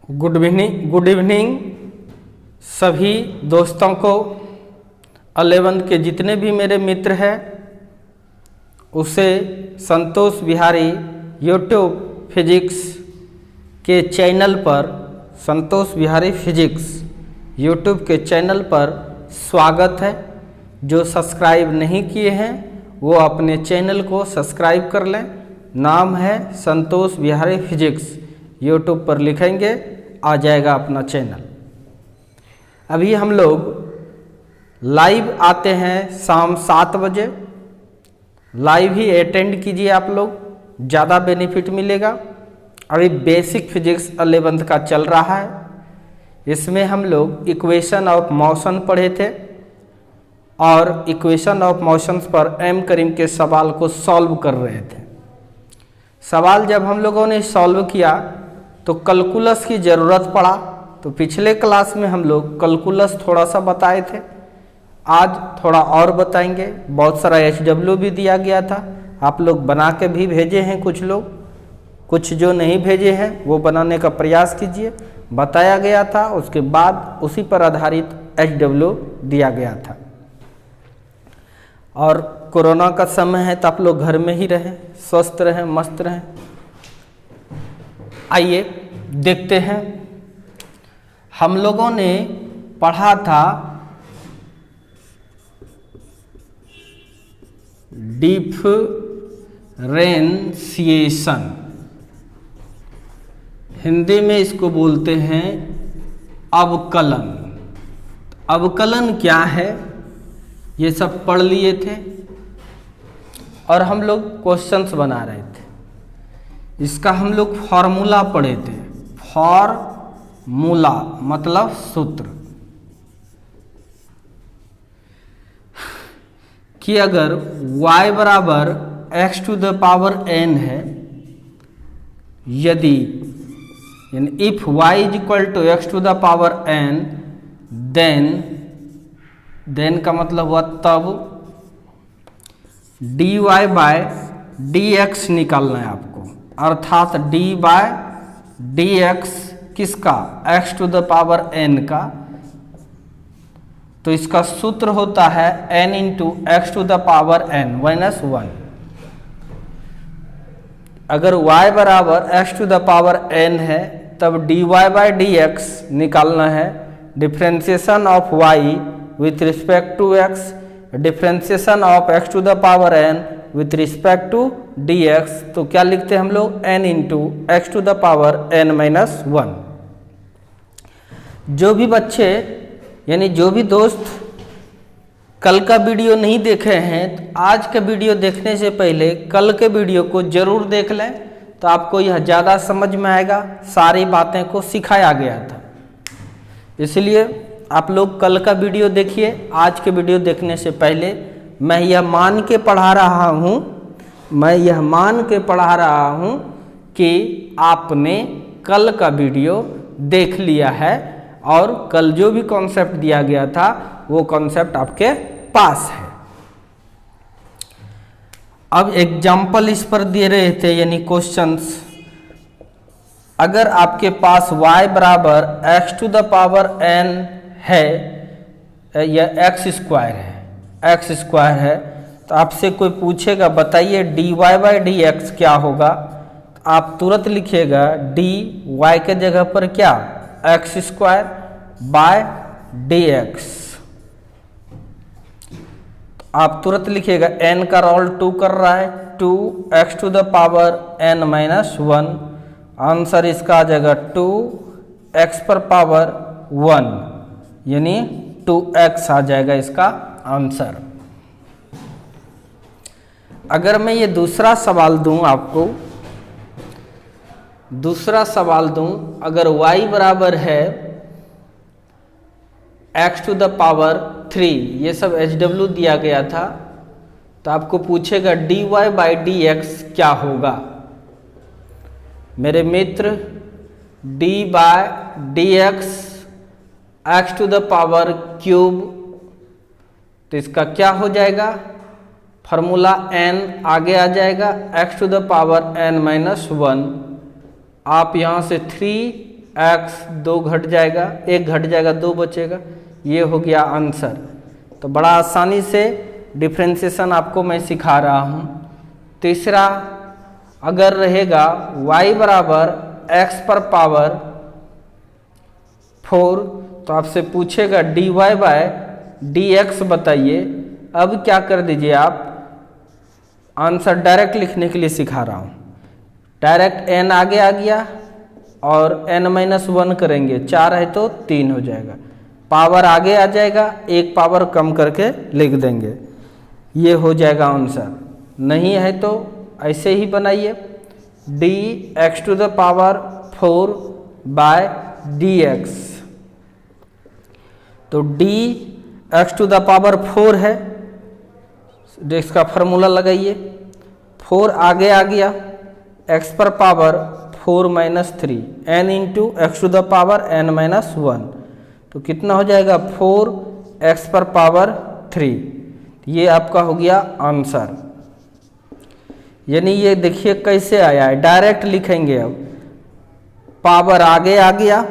Good evening सभी दोस्तों को। 11th के जितने भी मेरे मित्र हैं उसे संतोष बिहारी यूट्यूब फिजिक्स के चैनल पर, संतोष बिहारी फिजिक्स यूट्यूब के चैनल पर स्वागत है। जो सब्सक्राइब नहीं किए हैं वो अपने चैनल को सब्सक्राइब कर लें। नाम है संतोष बिहारी फिजिक्स, यूट्यूब पर लिखेंगे आ जाएगा अपना चैनल। अभी हम लोग लाइव आते हैं शाम 7 बजे। लाइव ही अटेंड कीजिए, आप लोग ज़्यादा बेनिफिट मिलेगा। अभी बेसिक फिजिक्स 11th का चल रहा है। इसमें हम लोग इक्वेशन ऑफ मोशन पढ़े थे और इक्वेशन ऑफ मोशंस पर एम करीम के सवाल को सॉल्व कर रहे थे। सवाल जब हम लोगों ने सॉल्व किया तो कैलकुलस की ज़रूरत पड़ा। तो पिछले क्लास में हम लोग कैलकुलस थोड़ा सा बताए थे, आज थोड़ा और बताएंगे। बहुत सारा HW भी दिया गया था, आप लोग बना के भी भेजे हैं कुछ लोग, कुछ जो नहीं भेजे हैं वो बनाने का प्रयास कीजिए। बताया गया था, उसके बाद उसी पर आधारित HW दिया गया था। और कोरोना का समय है तो आप लोग घर में ही रहें, स्वस्थ रहें, मस्त रहें। आइए देखते हैं। हम लोगों ने पढ़ा था डिफरेंशिएशन, हिंदी में इसको बोलते हैं अवकलन। अवकलन क्या है ये सब पढ़ लिए थे और हम लोग क्वेश्चंस बना रहे थे। इसका हम लोग फॉर्मूला पढ़े थे। फॉर्मूला मतलब सूत्र कि अगर y बराबर x to the power n है, यदि यानी if y is equal to x to the power n, then का मतलब हुआ तब dy बाय dx निकालना है आपको। अर्थात d बाय dx किसका, x to the power n का। तो इसका सूत्र होता है n into x to the power n minus 1। अगर y बराबर x to the power n है तब dy बाय dx निकालना है। Differentiation of y with respect to x, differentiation of x to the power n with respect to dx। तो क्या लिखते हैं हम लोग, n into x to the power n minus 1। जो भी बच्चे यानी जो भी दोस्त कल का वीडियो नहीं देखे हैं तो आज का वीडियो देखने से पहले कल के वीडियो को जरूर देख लें, तो आपको यह ज़्यादा समझ में आएगा। सारी बातें को सिखाया गया था, इसलिए आप लोग कल का वीडियो देखिए। आज के वीडियो देखने से पहले मैं यह मान के पढ़ा रहा हूँ कि आपने कल का वीडियो देख लिया है और कल जो भी कॉन्सेप्ट दिया गया था वो कॉन्सेप्ट आपके पास है। अब एग्जाम्पल इस पर दे रहे थे यानी क्वेश्चंस। अगर आपके पास y बराबर x to the power n है या x स्क्वायर है, तो आपसे कोई पूछेगा बताइए dy बाई dx क्या होगा, तो आप तुरंत लिखिएगा dy के जगह पर क्या, x स्क्वायर बाय dx। आप तुरंत लिखिएगा n का रोल 2 कर रहा है, 2x to the power n minus 1। Answer इसका आ जाएगा 2x पर पावर 1 यानी 2x आ जाएगा इसका आंसर। अगर मैं ये दूसरा सवाल दूं आपको, अगर y बराबर है x टू द पावर 3, ये सब HW दिया गया था, तो आपको पूछेगा dy बाई dx क्या होगा। मेरे मित्र d by dx x to the power cube, तो इसका क्या हो जाएगा, फार्मूला n आगे आ जाएगा x to the power n minus 1। आप यहाँ से 3 x 2 घट जाएगा, 1 घट जाएगा, 2 बचेगा। ये हो गया आंसर। तो बड़ा आसानी से डिफ्रेंशिएशन आपको मैं सिखा रहा हूँ। तीसरा अगर रहेगा y बराबर x पर पावर 4, तो आपसे पूछेगा dy बाय dx बताइए। अब क्या कर दीजिए आप, आंसर डायरेक्ट लिखने के लिए सिखा रहा हूँ। डायरेक्ट n आगे आ गया और n-1 करेंगे, 4 है तो 3 हो जाएगा। पावर आगे आ जाएगा, एक पावर कम करके लिख देंगे, ये हो जाएगा आंसर। नहीं है तो ऐसे ही बनाइए, dx to the power 4 by dx। तो dx टू द पावर 4 है, इसका फॉर्मूला लगाइए। 4 आगे आ गया, x पर power 4 minus 3, n into x to the power n-1, तो कितना हो जाएगा 4x पर पावर 3। ये आपका हो गया आंसर। यानी ये देखिए कैसे आया है, डायरेक्ट लिखेंगे। अब पावर आगे आ गया,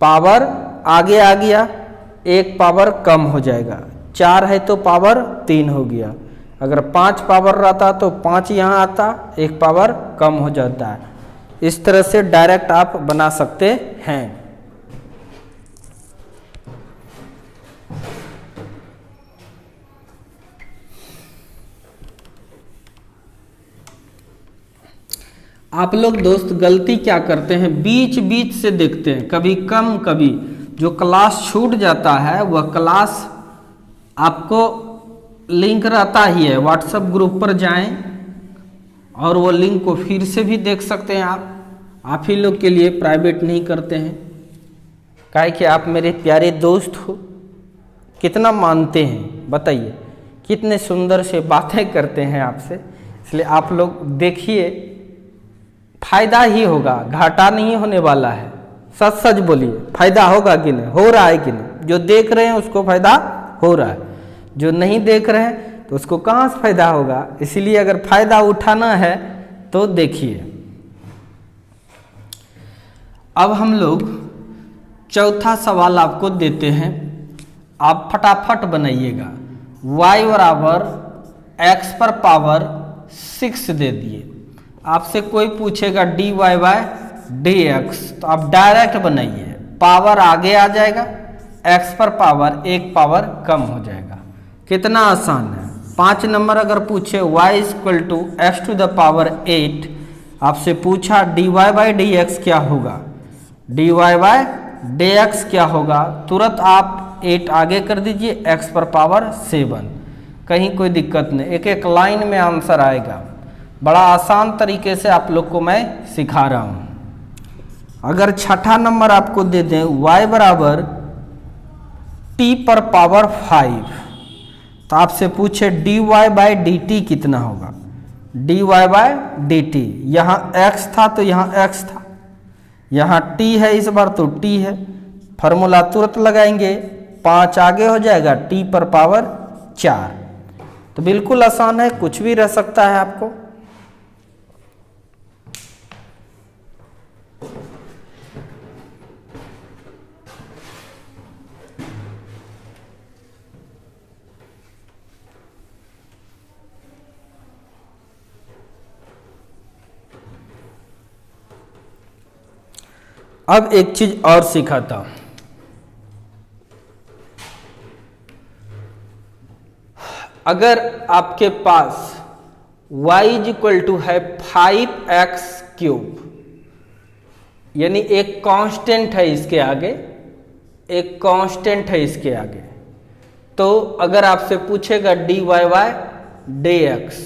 पावर आगे आ गया, एक पावर कम हो जाएगा। 4 है तो पावर 3 हो गया। अगर 5 पावर रहता तो 5 यहाँ आता, एक पावर कम हो जाता है। इस तरह से डायरेक्ट आप बना सकते हैं। आप लोग दोस्त गलती क्या करते हैं, बीच बीच से देखते हैं, कभी कम कभी जो क्लास छूट जाता है वह क्लास आपको लिंक रहता ही है, व्हाट्सएप ग्रुप पर जाएं और वो लिंक को फिर से भी देख सकते हैं। आप ही लोग के लिए प्राइवेट नहीं करते हैं, काहे कि आप मेरे प्यारे दोस्त हो। कितना मानते हैं बताइए, कितने सुंदर से बातें करते हैं आपसे, इसलिए आप लोग देखिए, फायदा ही होगा, घाटा नहीं होने वाला है। सच सच बोलिए, फायदा होगा कि नहीं, हो रहा है कि नहीं? जो देख रहे हैं उसको फायदा हो रहा है, जो नहीं देख रहे हैं तो उसको कहाँ से फायदा होगा। इसलिए अगर फायदा उठाना है तो देखिए। अब हम लोग चौथा सवाल आपको देते हैं, आप फटाफट बनाइएगा। y बराबर x पर पावर 6 दे दिए। आपसे कोई पूछेगा dy बाय dx, तो आप डायरेक्ट बनाइए, पावर आगे आ जाएगा, x पर पावर एक पावर कम हो जाएगा। कितना आसान है। 5 नंबर अगर पूछे y equal to x to the power 8, आपसे पूछा dy बाय dx क्या होगा, dy बाय dx क्या होगा, तुरंत आप 8 आगे कर दीजिए, x पर पावर 7, कहीं कोई दिक्कत नहीं, एक एक लाइन में आंसर आएगा। बड़ा आसान तरीके से आप लोग को मैं सिखा रहा हूँ। अगर छठा नंबर आपको दे दें y बराबर t पर पावर 5, तो आपसे पूछे dy बाय dt कितना होगा, dy बाय dt। यहाँ x था तो यहाँ x था, यहाँ t है इस बार तो t है, फॉर्मूला तुरंत लगाएंगे, 5 आगे हो जाएगा, t पर पावर 4। तो बिल्कुल आसान है, कुछ भी रह सकता है आपको। अब एक चीज और सिखाता हूं। अगर आपके पास y इज इक्वल टू है 5x क्यूब, यानी एक कांस्टेंट है इसके आगे, एक कांस्टेंट है इसके आगे, तो अगर आपसे पूछेगा dy बाय dx,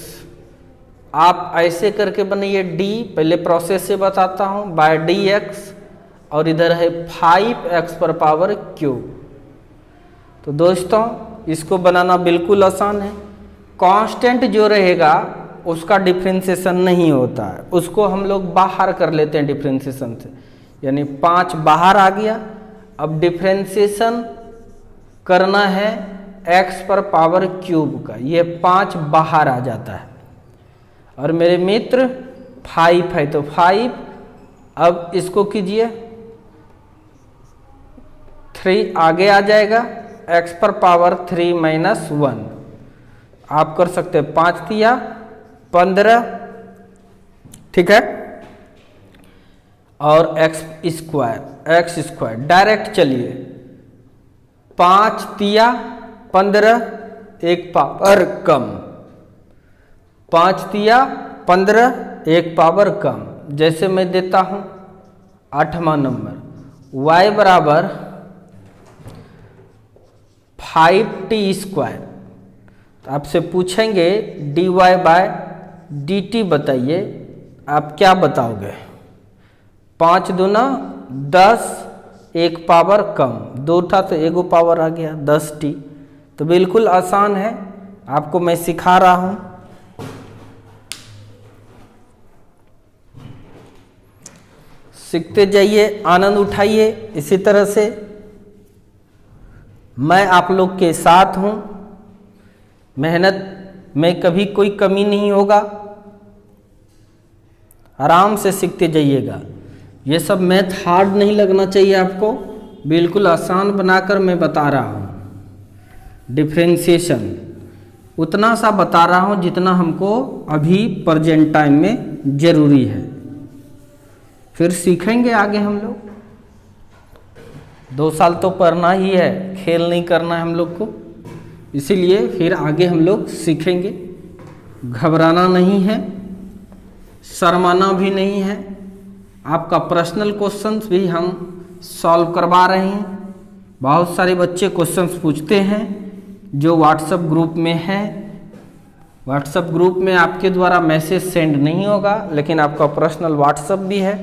आप ऐसे करके बनाइए, d पहले प्रोसेस से बताता हूं, बाय dx, और इधर है 5x पर पावर क्यूब। तो दोस्तों इसको बनाना बिल्कुल आसान है। कांस्टेंट जो रहेगा उसका डिफ्रेंशिएशन नहीं होता है, उसको हम लोग बाहर कर लेते हैं डिफ्रेंशिएशन से, यानी 5 बाहर आ गया। अब डिफ्रेंशिएशन करना है x पर पावर क्यूब का, ये 5 बाहर आ जाता है, और मेरे मित्र 5 है तो 5। अब इसको कीजिए 3 आगे आ जाएगा, x पर पावर 3 माइनस 1। आप कर सकते हैं 5 तिया 15, ठीक है, और x स्क्वायर डायरेक्ट चलिए 5 तिया 15, एक पावर कम, 5 तिया 15, एक पावर कम। जैसे मैं देता हूं 8वां नंबर, y बराबर 5t स्क्वायर। तो आपसे पूछेंगे dy बाय dt बताइए, आप क्या बताओगे? 5 दूना 10, एक पावर कम, 2 था तो एगो पावर आ गया 10t। तो बिल्कुल आसान है, आपको मैं सिखा रहा हूं। सीखते जाइए, आनंद उठाइए। इसी तरह से मैं आप लोग के साथ हूं, मेहनत में कभी कोई कमी नहीं होगा, आराम से सीखते जाइएगा। ये सब मैथ हार्ड नहीं लगना चाहिए आपको, बिल्कुल आसान बनाकर मैं बता रहा हूं। डिफरेंशिएशन उतना सा बता रहा हूं जितना हमको अभी प्रेजेंट टाइम में जरूरी है, फिर सीखेंगे आगे हम लोग। 2 साल तो पढ़ना ही है, खेल नहीं करना है हम लोग को, इसीलिए फिर आगे हम लोग सीखेंगे। घबराना नहीं है, शर्माना भी नहीं है। आपका पर्सनल क्वेश्चंस भी हम सॉल्व करवा रहे हैं। बहुत सारे बच्चे क्वेश्चंस पूछते हैं जो व्हाट्सएप ग्रुप में है। व्हाट्सएप ग्रुप में आपके द्वारा मैसेज सेंड नहीं होगा, लेकिन आपका पर्सनल व्हाट्सएप भी है।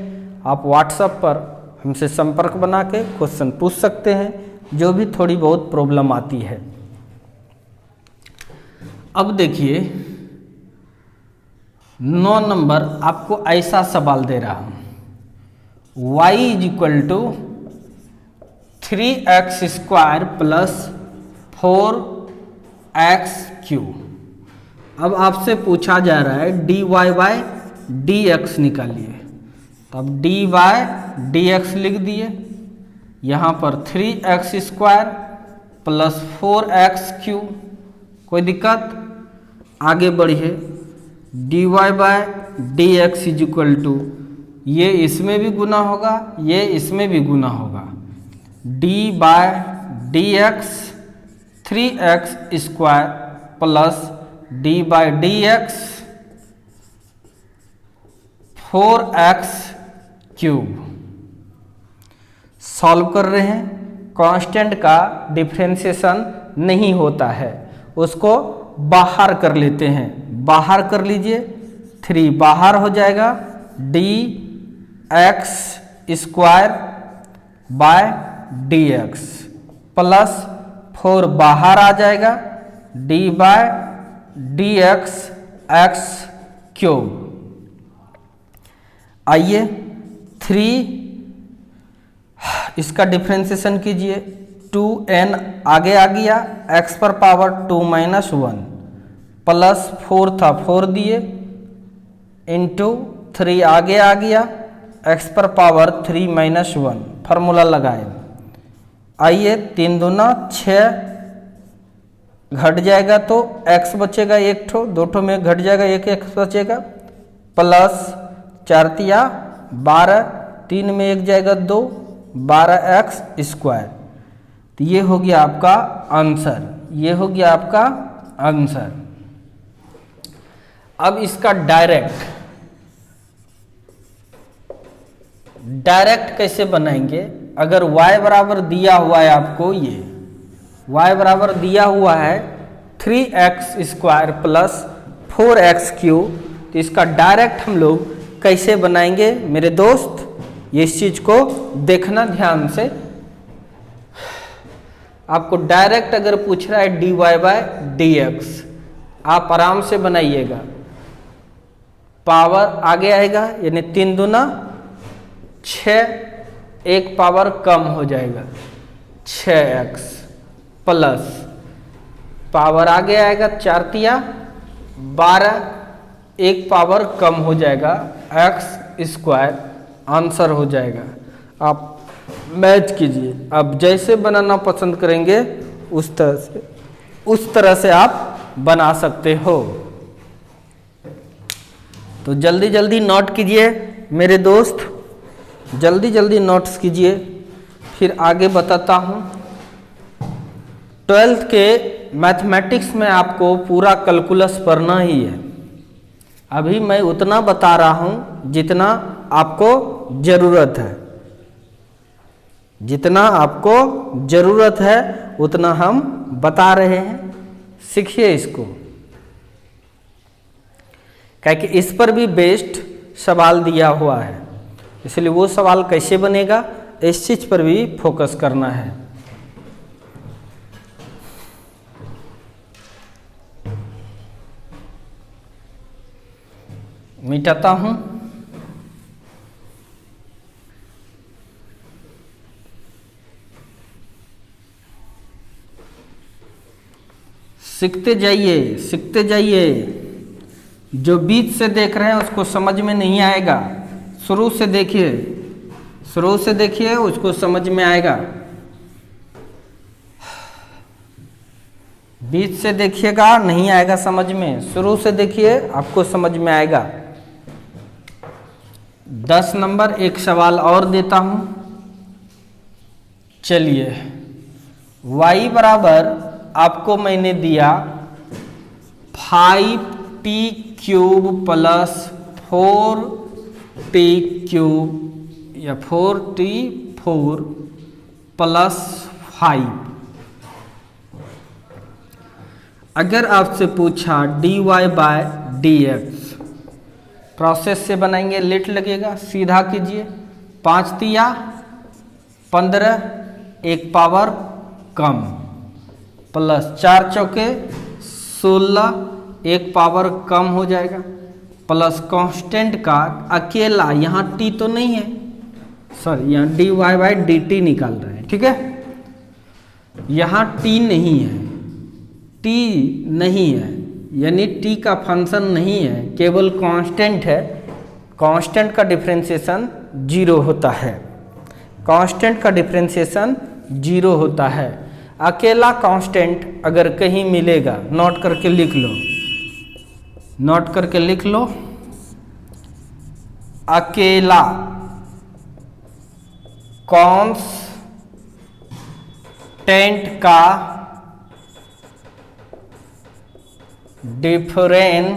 आप व्हाट्सएप पर हमसे संपर्क बना के क्वेश्चन पूछ सकते हैं, जो भी थोड़ी बहुत प्रॉब्लम आती है। अब देखिए 9 नंबर आपको ऐसा सवाल दे रहा हूं, y is equal to 3x square plus 4x cube. अब आपसे पूछा जा रहा है dy बाय dx निकालिए। तब dy dx लिख दिए, यहाँ पर 3x square plus 4x Q. कोई दिक्कत? आगे बढ़िए, dy by dx is equal to, ये इसमें भी गुना होगा, ये इसमें भी गुना होगा, d by dx 3x square plus d by dx 4x cube. Solve कर रहे हैं, कांस्टेंट का डिफरेंशिएशन नहीं होता है, उसको बाहर कर लेते हैं। बाहर कर लीजिए, 3 बाहर हो जाएगा, dx square by dx plus 4 बाहर आ जाएगा, d by dx x cube. आइए 3 इसका डिफरेंशिएशन कीजिए, 2n आगे आ गया, x पर पावर 2 माइनस 1 प्लस 4 था 4 दिए, इंटू 3 आगे आ गया, x पर पावर 3 माइनस 1, फार्मूला लगाए। आइए 3 दूना 6 घट जाएगा तो x बचेगा 1 ठो, 2 ठो में घट जाएगा, 1 x बचेगा, प्लस 4 तिया 12, 3 में 1 जाएगा 2, 12x स्क्वायर। तो ये हो गया आपका आंसर, ये हो गया आपका आंसर। अब इसका डायरेक्ट कैसे बनाएंगे? अगर y बराबर दिया हुआ है आपको, ये y बराबर दिया हुआ है 3x square plus 4x cube, तो इसका डायरेक्ट हम लोग कैसे बनाएंगे मेरे दोस्त? ये इस चीज को देखना ध्यान से। आपको डायरेक्ट अगर पूछ रहा है dy बाय dx, आप आराम से बनाइएगा। पावर आगे आएगा, यानी 3 दूना 6, एक पावर कम हो जाएगा 6x प्लस पावर आगे आएगा 4 तिया 12, एक पावर कम हो जाएगा x स्क्वायर, आंसर हो जाएगा। आप मैच कीजिए। आप जैसे बनाना पसंद करेंगे उस तरह से आप बना सकते हो। तो जल्दी जल्दी नोट कीजिए मेरे दोस्त, जल्दी जल्दी नोट्स कीजिए, फिर आगे बताता हूँ। 12th के मैथमेटिक्स में आपको पूरा कैलकुलस पढ़ना ही है। अभी मैं उतना बता रहा हूँ जितना आपको ज़रूरत है, जितना आपको ज़रूरत है उतना हम बता रहे हैं। सीखिए इसको, क्योंकि इस पर भी बेस्ड सवाल दिया हुआ है, इसलिए वो सवाल कैसे बनेगा इस चीज़ पर भी फोकस करना है। मिटाता हूँ। सीखते जाइए, सीखते जाइए। जो बीच से देख रहे हैं उसको समझ में नहीं आएगा, शुरू से देखिए, शुरू से देखिए, उसको समझ में आएगा। बीच से देखिएगा नहीं आएगा समझ में, शुरू से देखिए आपको समझ में आएगा। 10 नंबर एक सवाल और देता हूं। चलिए, y बराबर आपको मैंने दिया 5t³ प्लस 4t³ या 4t4 प्लस 5। अगर आपसे पूछा dy/dx, प्रोसेस से बनाएंगे, लेट लगेगा, सीधा कीजिए। 5 तिया 15, एक पावर कम, प्लस 4 चौके 16, एक पावर कम हो जाएगा, प्लस कांस्टेंट का अकेला, यहाँ t तो नहीं है, सॉरी यहाँ dy/dt निकाल रहे हैं, ठीक है। यहाँ t नहीं है, t नहीं है, यानी t का फंक्शन नहीं है, केवल कांस्टेंट है। कांस्टेंट का डिफरेंशिएशन 0 होता है, कांस्टेंट का डिफरेंशिएशन 0 होता है। अकेला कांस्टेंट अगर कहीं मिलेगा, नोट करके लिख लो, नोट करके लिख लो, अकेला कांस्टेंट का डिफरेंशिएशन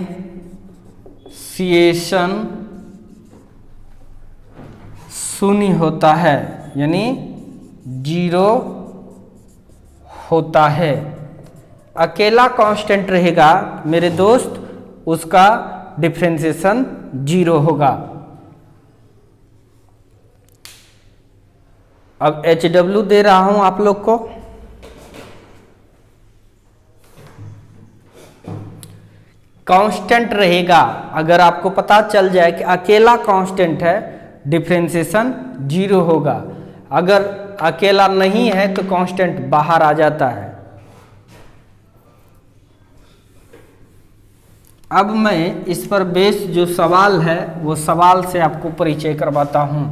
0 होता है, यानी 0 होता है। अकेला कांस्टेंट रहेगा मेरे दोस्त, उसका डिफरेंशिएशन 0 होगा। अब HW दे रहा हूं आप लोग को। कांस्टेंट रहेगा, अगर आपको पता चल जाए कि अकेला कांस्टेंट है, डिफरेंशिएशन 0 होगा। अगर अकेला नहीं है तो कांस्टेंट बाहर आ जाता है। अब मैं इस पर बेस जो सवाल है वो सवाल से आपको परिचय करवाता हूं।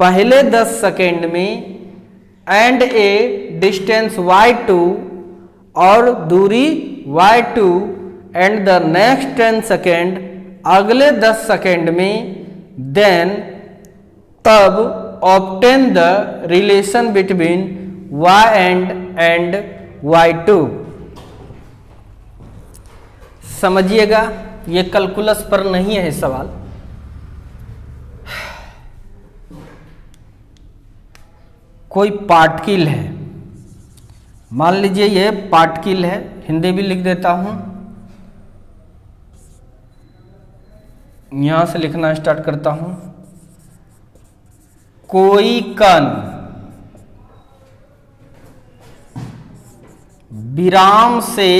पहले 10 सेकेंड में एंड ए डिस्टेंस y2 और दूरी y2 and the next 10 second अगले 10 सेकेंड में देन तब obtain the relation between y and y2। समझिएगा, ये कैलकुलस पर नहीं है सवाल। कोई पार्टिकल है, मान लीजिए ये पार्टिकल है, हिंदी भी लिख देता हूं, यहां से लिखना स्टार्ट करता हूं। कोई कण विराम से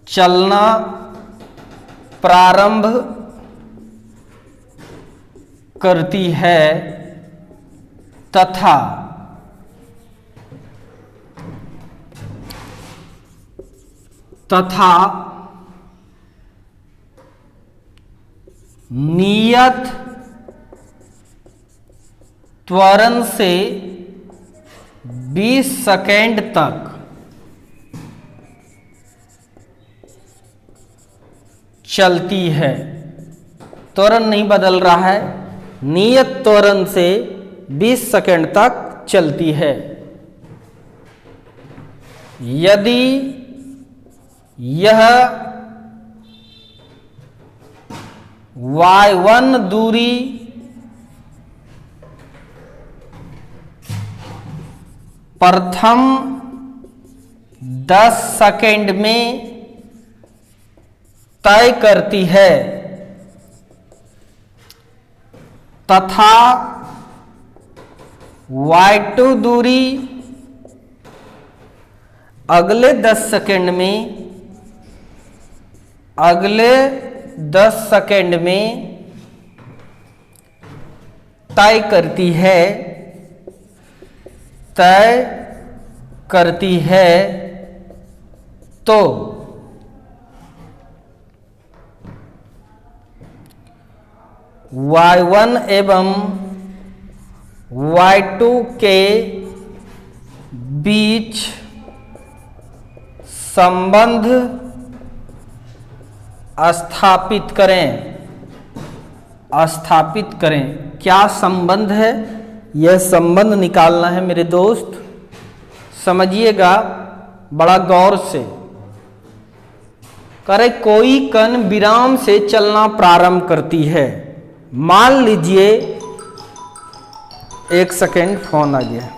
चलना प्रारंभ करती है तथा नियत त्वरण से 20 सेकेंड तक चलती है। त्वरण नहीं बदल रहा है, नियत त्वरण से 20 सेकेंड तक चलती है। यदि यह y1 दूरी प्रथम 10 सेकेंड में तय करती है तथा y2 दूरी अगले 10 सेकेंड में तय करती है तो y1 एवं y2 के बीच संबंध स्थापित करें। क्या संबंध है, यह संबंध निकालना है मेरे दोस्त। समझिएगा बड़ा गौर से। करे कोई कण विराम से चलना प्रारंभ करती है। मान लीजिए, एक सेकेंड, फोन आ गया।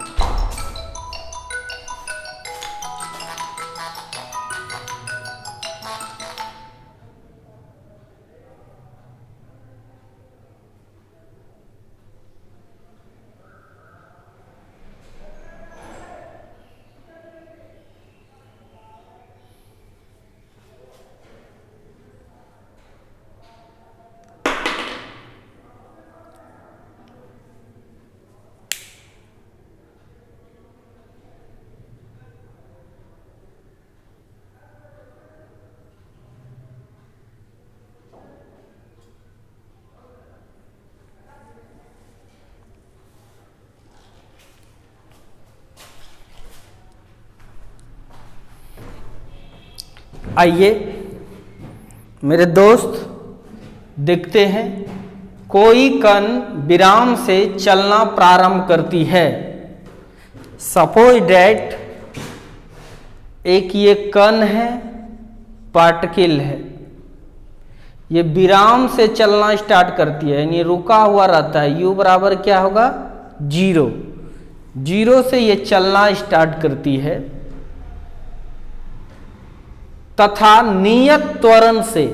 आइए मेरे दोस्त देखते हैं। कोई कण विराम से चलना प्रारंभ करती है। सपोज डैट एक ये कण है, पार्टिकल है, ये विराम से चलना स्टार्ट करती है, यानी रुका हुआ रहता है। u बराबर क्या होगा, 0। 0 से ये चलना स्टार्ट करती है तथा नियत त्वरण से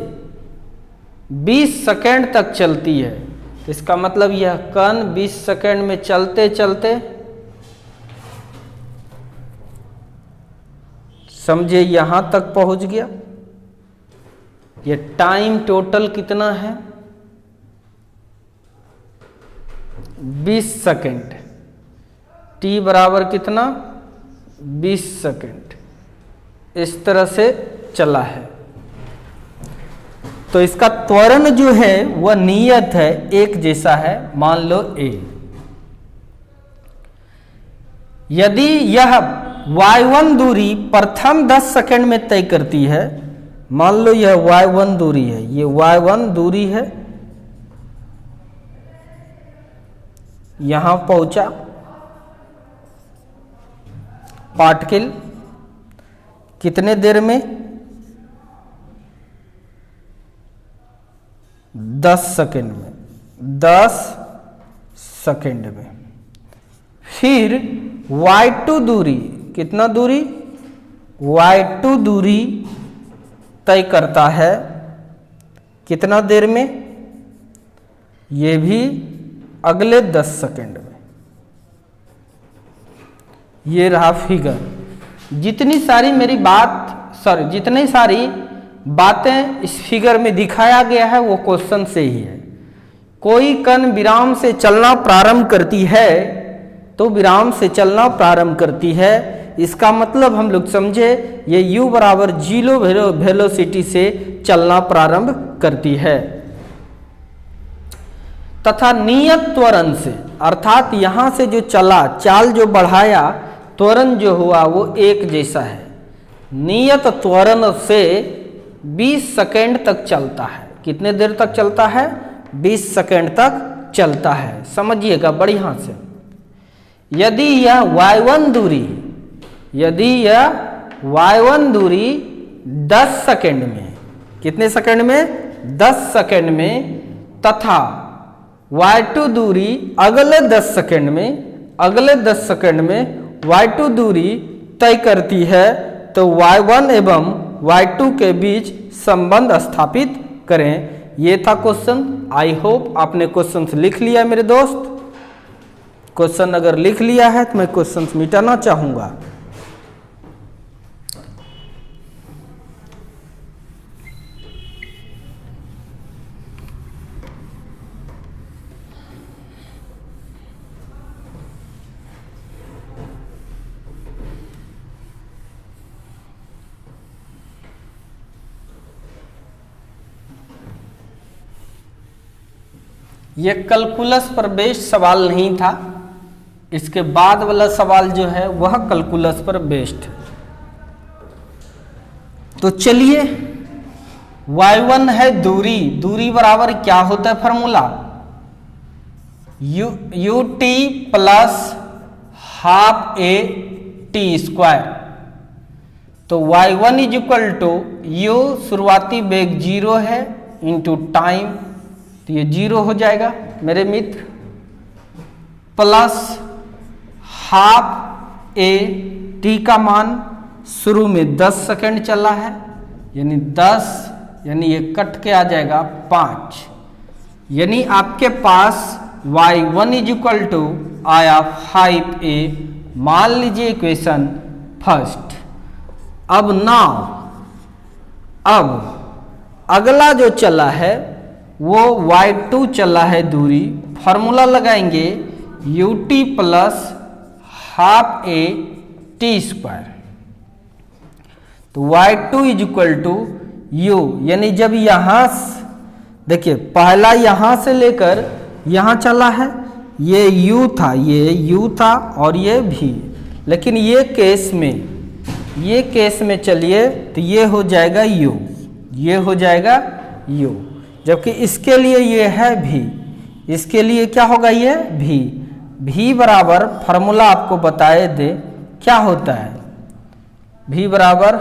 20 सेकेंड तक चलती है। इसका मतलब यह कण 20 सेकेंड में चलते चलते, समझे, यहां तक पहुंच गया। यह टाइम टोटल कितना है, 20 सेकेंड। t बराबर कितना, 20 सेकेंड। इस तरह से चला है। तो इसका त्वरण जो है वह नियत है, एक जैसा है। मान लो a। यदि यह y1 दूरी प्रथम 10 सेकंड में तय करती है, मान लो यह y1 दूरी है, ये y1 दूरी है, यहां पहुंचा पार्टिकल कितने देर में? 10 सेकंड में, 10 सेकंड में। फिर y2 दूरी, कितना दूरी? y2 दूरी तय करता है कितना देर में? ये भी अगले 10 सेकंड में। ये रहा फिगर। जितनी सारी बातें इस फिगर में दिखाया गया है वो क्वेश्चन से ही है। कोई कण विराम से चलना प्रारंभ करती है तो विराम से चलना प्रारंभ करती है, इसका मतलब हम लोग समझे ये u बराबर 0 वेलोसिटी से चलना प्रारंभ करती है। तथा नियत त्वरण से, अर्थात यहां से जो चला, चाल जो बढ़ाया, त्वरण जो हुआ वो एक जैसा है। नियत त्वरण से 20 सेकंड तक चलता है। कितने देर तक चलता है? 20 सेकंड तक चलता है। समझिएगा बढ़िया से। यदि यह y1 दूरी 10 सेकंड में, कितने सेकंड में? 10 सेकंड में, तथा y2 दूरी अगले 10 सेकंड में y2 दूरी तय करती है, तो y1 एवं y2 के बीच संबंध स्थापित करें। ये था क्वेश्चन। आई होप आपने क्वेश्चन लिख लिया मेरे दोस्त। क्वेश्चन अगर लिख लिया है तो मैं क्वेश्चन मिटाना चाहूंगा। ये कैलकुलस पर बेस्ड सवाल नहीं था, इसके बाद वाला सवाल जो है वह कैलकुलस पर बेस्ड है। तो चलिए, y1 है दूरी बराबर क्या होता है formula? ut plus half a t square. तो y1 is equal to u शुरुआती वेग 0 है इंटू टाइम, तो ये 0 हो जाएगा मेरे मित्र, प्लस हाफ ए टी का मान शुरू में 10 सेकंड चला है, यानी 10, यानी ये कट के आ जाएगा 5, यानी आपके पास y1 इज इक्वल टू आया 5a। मान लीजिए इक्वेशन फर्स्ट। अब अगला जो चला है वो y2 चला है दूरी, फॉर्मूला लगाएंगे ut plus half a T square. तो y2 is equal to u, यानी जब यहां देखिए पहला यहां से लेकर यहां चला है, ये u था और ये v, लेकिन ये केस में चलिए तो ये हो जाएगा u, जबकि इसके लिए ये है v, इसके लिए क्या होगा? ये v बराबर फॉर्मूला आपको बताए दे क्या होता है। v बराबर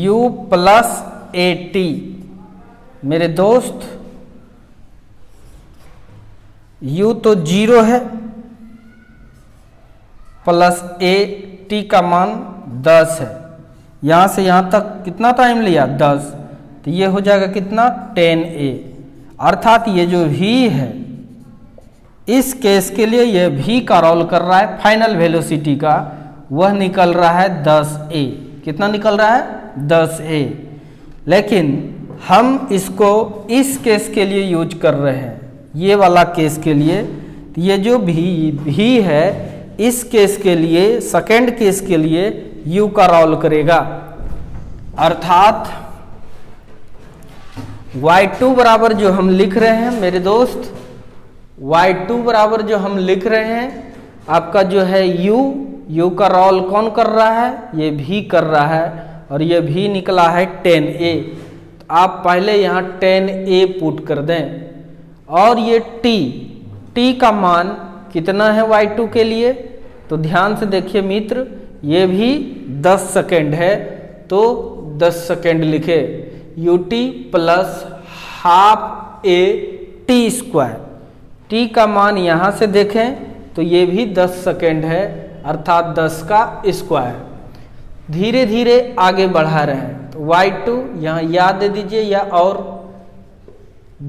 u प्लस ए टी। मेरे दोस्त u तो 0 है, प्लस ए टी का मान 10 है। यहां से यहां तक कितना टाइम लिया? 10, तो ये हो जाएगा कितना? 10a। अर्थात ये जो v है इस केस के लिए ये v का रोल कर रहा है, फाइनल वेलोसिटी का वह निकल रहा है 10a। कितना निकल रहा है? 10a। लेकिन हम इसको इस केस के लिए यूज कर रहे हैं, ये वाला केस के लिए। तो ये जो v है इस केस के लिए, सेकेंड केस के लिए u का रोल करेगा। अर्थात y2 बराबर जो हम लिख रहे हैं मेरे दोस्त, y2 बराबर जो हम लिख रहे हैं आपका जो है u का रोल कौन कर रहा है, ये भी कर रहा है और ये भी निकला है 10a। तो आप पहले यहाँ 10a पुट कर दें और ये t का मान कितना है y2 के लिए, तो ध्यान से देखिए मित्र, ये भी 10 सेकेंड है तो 10 सेकेंड लिखे ut plus half a t square. t का मान यहाँ से देखें तो ये भी 10 सेकेंड है अर्थात 10 का स्क्वायर। धीरे धीरे आगे बढ़ा रहे हैं तो y2 यहाँ याद दे दीजिए या और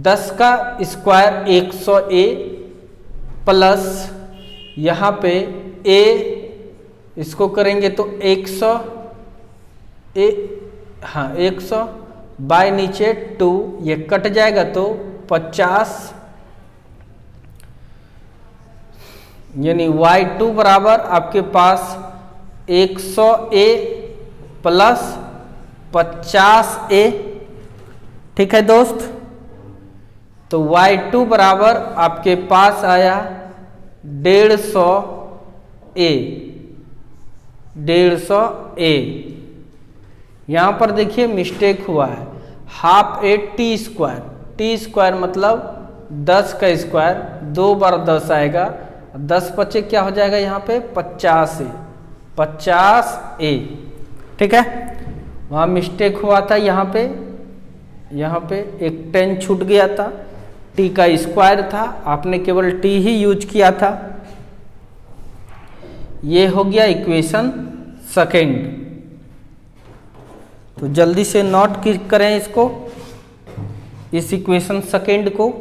10 का स्क्वायर 100a प्लस यहाँ पे a इसको करेंगे तो 100 a, हाँ 100 बाय नीचे 2 ये कट जाएगा तो 50 यानी y2 बराबर आपके पास 100a प्लस 50a। ठीक है दोस्त, तो y2 बराबर आपके पास आया 150a। यहाँ पर देखिए मिस्टेक हुआ है, हाफ ए टी स्क्वायर मतलब 10 का स्क्वायर, 2 बार 10 आएगा, 10 बचे क्या हो जाएगा यहाँ पे 50a। ठीक है, वहाँ मिस्टेक हुआ था, यहाँ पे एक 10 छूट गया था, टी का स्क्वायर था, आपने केवल टी ही यूज किया था। ये हो गया इक्वेशन सेकेंड। तो जल्दी से नोट करें इसको, इस इक्वेशन सेकेंड को,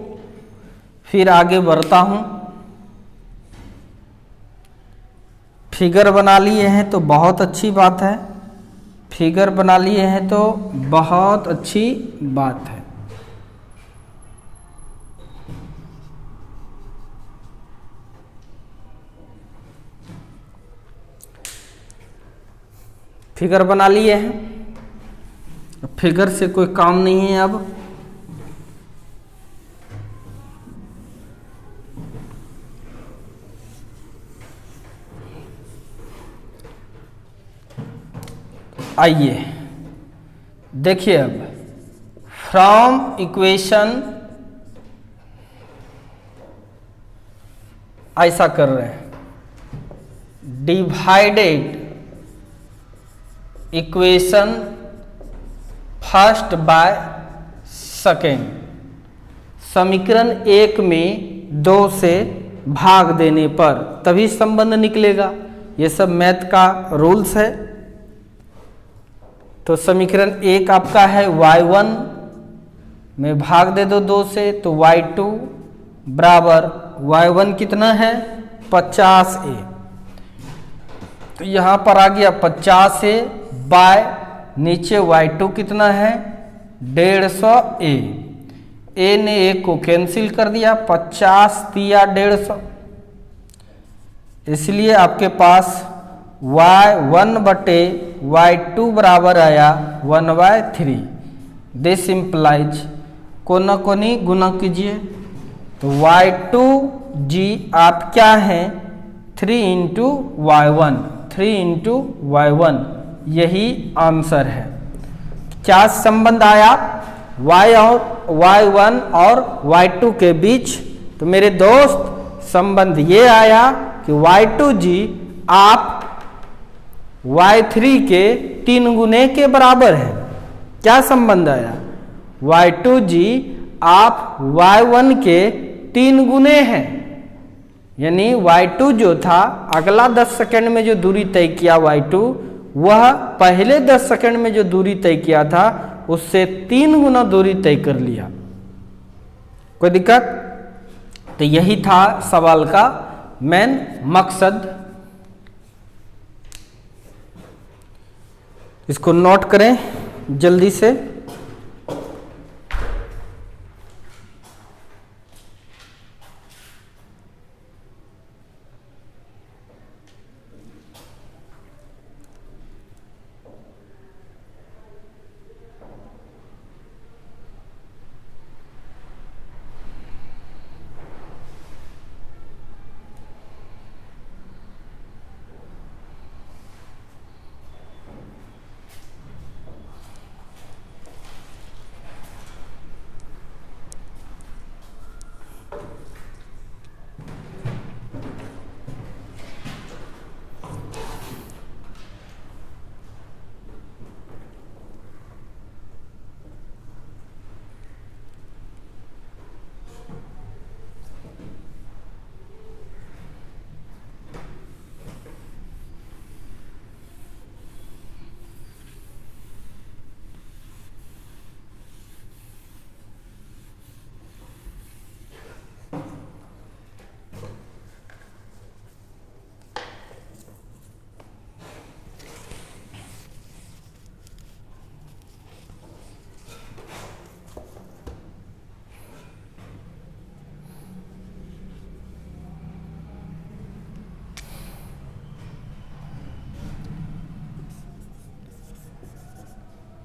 फिर आगे बढ़ता हूं। फिगर बना लिए हैं तो बहुत अच्छी बात है, फिगर बना लिए हैं तो बहुत अच्छी बात है। फिगर बना लिए हैं, फिगर से कोई काम नहीं है अब। आइए देखिए, अब फ्रॉम इक्वेशन ऐसा कर रहे हैं, divided equation first by second. समीकरण 1 में 2 से भाग देने पर तभी संबंध निकलेगा, ये सब मैथ का रूल्स है। तो समीकरण 1 आपका है y1 में भाग दे दो 2 से तो y2 बराबर y1 कितना है 50a। तो यहाँ पर आ गया 50a बाय नीचे y2 कितना है 150a। a ने एक को कैंसिल कर दिया, 50 दिया 150, इसलिए आपके पास y1 बटे y2 बराबर आया 1/3। दिस इम्प्लाइज कोना कोनी गुना कीजिए तो y2 जी आप क्या हैं 3 इंटू y1, 3 इंटू y1, यही आंसर है। क्या संबंध आया y1 और y2 के बीच? तो मेरे दोस्त संबंध ये आया कि y2 जी आप y3 के 3 गुने के बराबर है। क्या संबंध आया? y2 जी आप y1 के 3 गुने हैं, यानी y2 जो था अगला 10 सेकंड में जो दूरी तय किया y2, वह पहले 10 सेकंड में जो दूरी तय किया था उससे 3 गुना दूरी तय कर लिया। कोई दिक्कत? तो यही था सवाल का मेन मकसद। इसको नोट करें जल्दी से।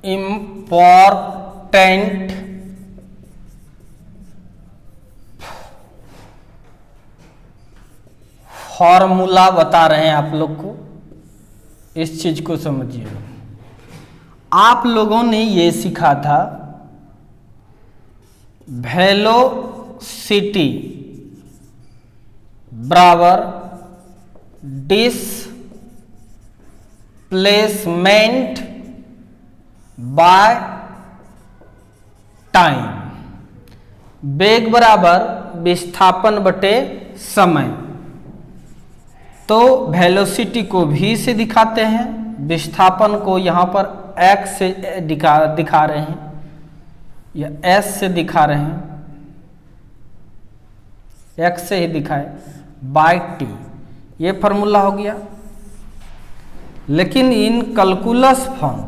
इम्पोर्टेंट फॉर्मूला बता रहे हैं आप लोग को, इस चीज को समझिए। आप लोगों ने ये सीखा था वेलोसिटी बराबर डिस्प्लेसमेंट बाय टाइम, वेग बराबर विस्थापन बटे समय। तो वेलोसिटी को v से दिखाते हैं, विस्थापन को यहाँ पर x से दिखा रहे हैं या s से दिखा रहे हैं, x से ही दिखाए, बाय t, ये फॉर्मूला हो गया। लेकिन इन कैलकुलस फॉर्म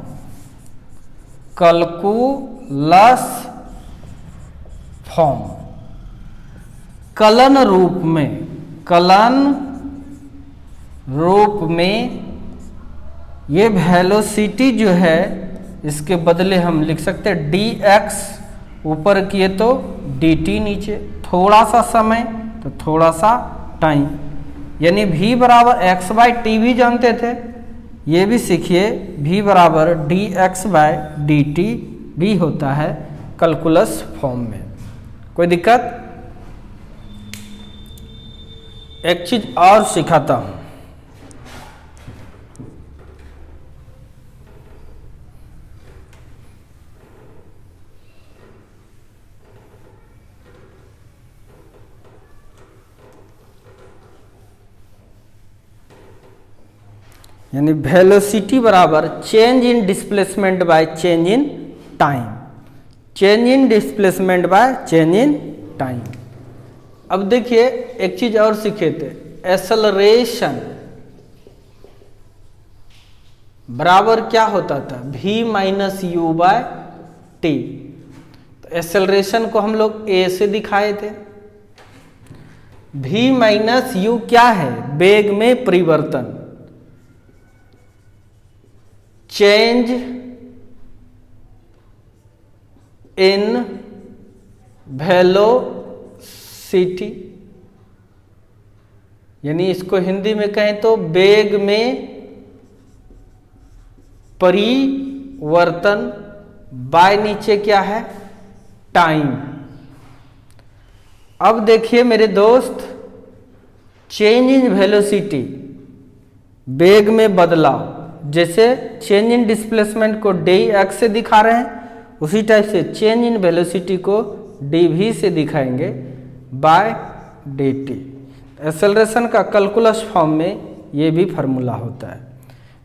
कलन रूप में ये वेलोसिटी जो है, इसके बदले हम लिख सकते हैं dx ऊपर किए तो dt नीचे, थोड़ा सा समय तो थोड़ा सा टाइम, यानी v बराबर x बाई टी भी जानते थे, ये भी सीखिए v बराबर dx बाय dt भी होता है कैलकुलस फॉर्म में। कोई दिक्कत? एक चीज और सिखाता हूं, यानी वेलोसिटी बराबर change in displacement by change in time, change in displacement by change in time. अब देखिए एक चीज और सीखे थे, एक्सेलरेशन बराबर क्या होता था, v minus u by t. तो एक्सेलरेशन को हम लोग a से दिखाए थे, v माइनस यू क्या है, वेग में परिवर्तन, चेंज इन वेलोसिटी, यानी इसको हिंदी में कहें तो वेग में परिवर्तन, बाय नीचे क्या है, टाइम। अब देखिए मेरे दोस्त, चेंज इन वेलोसिटी वेग में बदलाव, जैसे चेंज इन डिस्प्लेसमेंट को dx से दिखा रहे हैं, उसी टाइप से चेंज इन वेलोसिटी को dv से दिखाएंगे बाय dt। एक्सेलरेशन का कैलकुलस फॉर्म में ये भी फार्मूला होता है।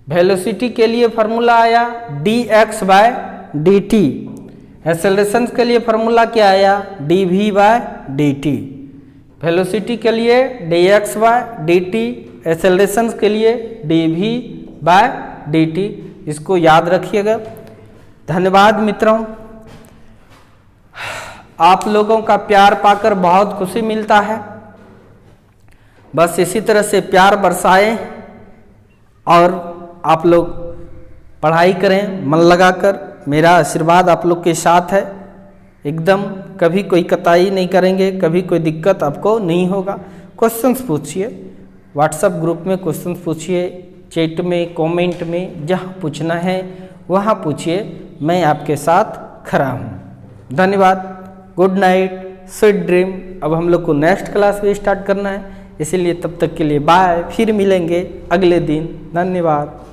वेलोसिटी के लिए फार्मूला आया dx बाय dt, एक्सेलरेशन के लिए फार्मूला क्या आया, dv बाय dt। वेलोसिटी के लिए dx बाय dt, एक्सेलरेशन के लिए dv बाय dt, इसको याद रखिएगा। धन्यवाद मित्रों, आप लोगों का प्यार पाकर बहुत खुशी मिलता है। बस इसी तरह से प्यार बरसाएं और आप लोग पढ़ाई करें मन लगाकर। मेरा आशीर्वाद आप लोग के साथ है, एकदम कभी कोई कताई नहीं करेंगे, कभी कोई दिक्कत आपको नहीं होगा। क्वेश्चंस पूछिए, व्हाट्सएप ग्रुप में क्वेश्चंस पूछिए, चैट में, कमेंट में, जहाँ पूछना है वहाँ पूछिए, मैं आपके साथ खड़ा हूँ। धन्यवाद, गुड नाइट, स्वीट ड्रीम। अब हम लोग को नेक्स्ट क्लास भी स्टार्ट करना है, इसीलिए तब तक के लिए बाय, फिर मिलेंगे अगले दिन। धन्यवाद।